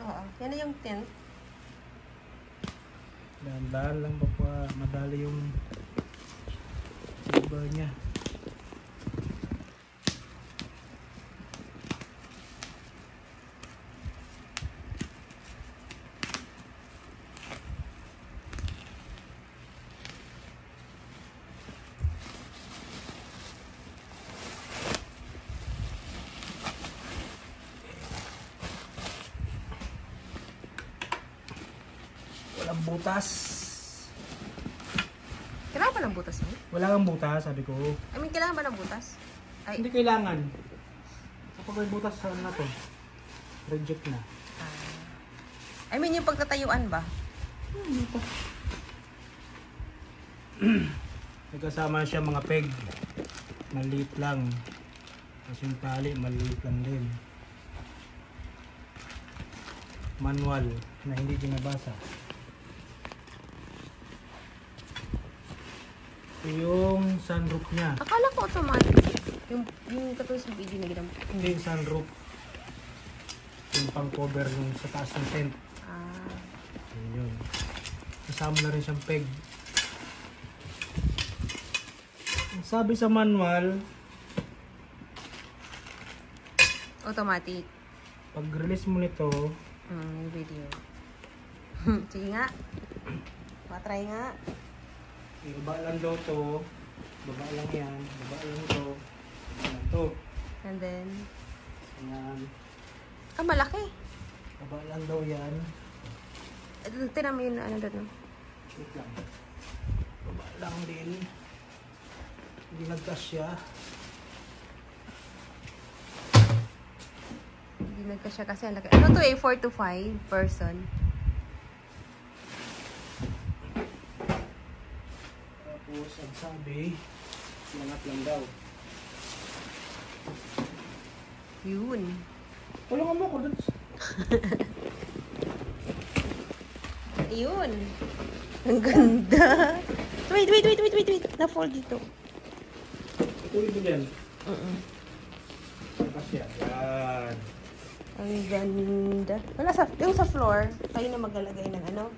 Oo. Yan na yung tent. Dahan-dahan lang baka madali yung silver niya. Walang butas. Kailangan ba ng butas mo? Wala kang butas, sabi ko. I mean, kailangan ba ng butas? Ay. Hindi kailangan. Kapag may butas, saan na to? Reject na. I mean, yung pagtatayuan ba? May kasama siya mga peg. Maliit lang. Kasi yung tali, maliit lang din. Manual na hindi binabasa. Ito yung sunroof niya. Akala ko automatic. Yung katulad sa video na ginamit. Hindi yung sunroof. Yung pang cover yung sa taas ng tent. Yun. Kasama na rin siyang peg. Sabi sa manual, automatic. pag release mo nito, yung video. Sige nga. Try nga. baba lang daw to. Baba lang yan. Baba lang to. Baba to. And then, Ayan. malaki. Baba lang daw yan. Tinan mo yun, ano doon. Wait lang. Baba lang din. Hindi nagkasya. Hindi nagkasya kasi ang laki. Ano to 4 to 5 person? Tapos, ang sabi, langat lang daw. Yun. Tulungan mo ko dun. Yun. Ang ganda. Wait. Na-fold dito. Tuloy mo dyan. Nagkasya. Yan. Ang ganda. Wala yung sa floor, kayo na maglalagay ng ano?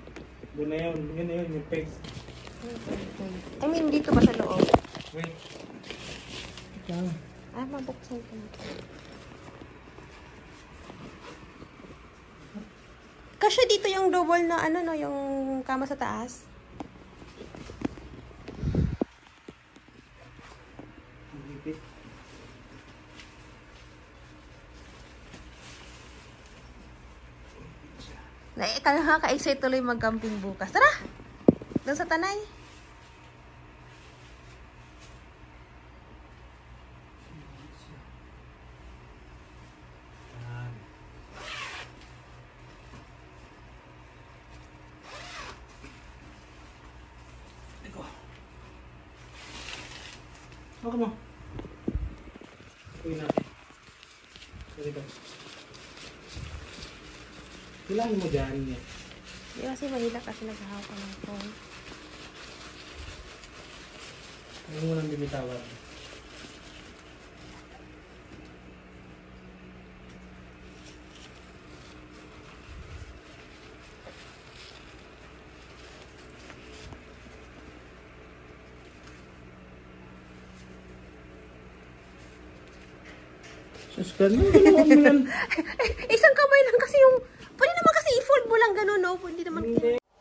Doon na yun. Yun na yun. Yung peg. I mean, dito ba sa loob? Wait. Yan. Mabuksan ko. Kasi dito yung double na ano no, yung kama sa taas. Nakaka-excite tuloy mag-camping bukas. Tara! Doon sa Tanay. Baka mo. Uwi natin. Dito. Bilangin mo dyan niya. Hindi kasi mahila kasi naghahawak ka ng phone. Ano mo nang bimitawan? Sus, ganun mo yan. Isang kamay lang kasi yung... Pwede naman kasi i-fold mo lang ganun, no? Hindi naman...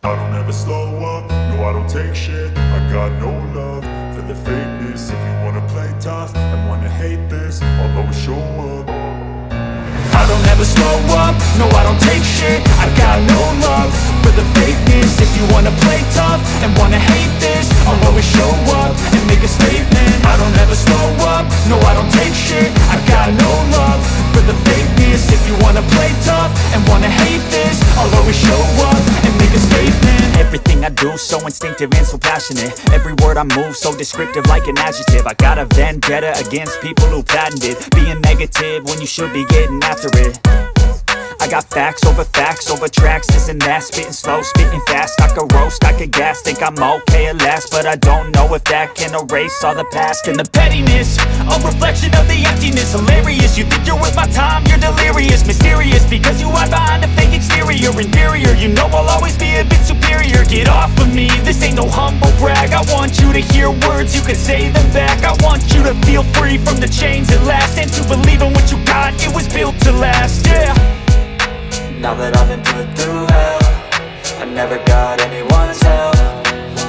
I don't ever slow up, no I don't take shit. I got no love for the fakeness. If you wanna play tough and wanna hate this, I'll always show up. I don't ever slow up, no I don't take shit. I got no love for the fakeness. If you wanna play tough and wanna hate this, I'll always show up and make a statement. I don't ever slow up, no I don't take shit. I got no love for the fakeness. If you wanna play tough and wanna hate this, I'll always show up and make a statement. Everything I do so instinctive and so passionate. Every word I move so descriptive like an adjective. I got a vendetta against people who patented being negative when you should be getting after it. I got facts over tracks, this and that. Spitting slow, spitting fast. I could roast, I could gas. Think I'm okay at last, but I don't know if that can erase all the past. And the pettiness, a reflection of the emptiness. Hilarious, you think you're worth my time, you're delirious. Mysterious, because you hide behind a fake exterior. humble brag. I want you to hear words, you can say them back. I want you to feel free from the chains at last, and to believe in what you got, it was built to last, yeah. Now that I've been put through hell, I never got anyone's help.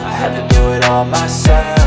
I had to do it all myself.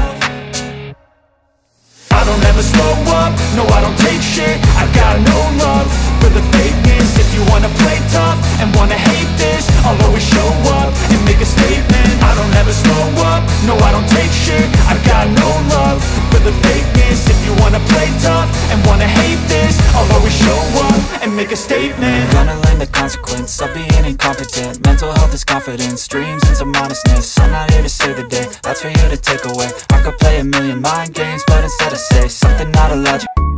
I don't ever slow up, no I don't take shit. I got no love for the fakeness. If you wanna play tough and wanna hate this, I'll always show up and make a statement. I don't ever slow up, no I don't take shit. I got no love for the fakeness. If you wanna play tough and wanna hate this, I'll always show up and make a statement. Gonna learn the consequence of being incompetent. Mental health is confidence, dreams and some honestness. I'm not here to save the day, that's for you to take away. I could play a million mind games, but instead I say something not illogical.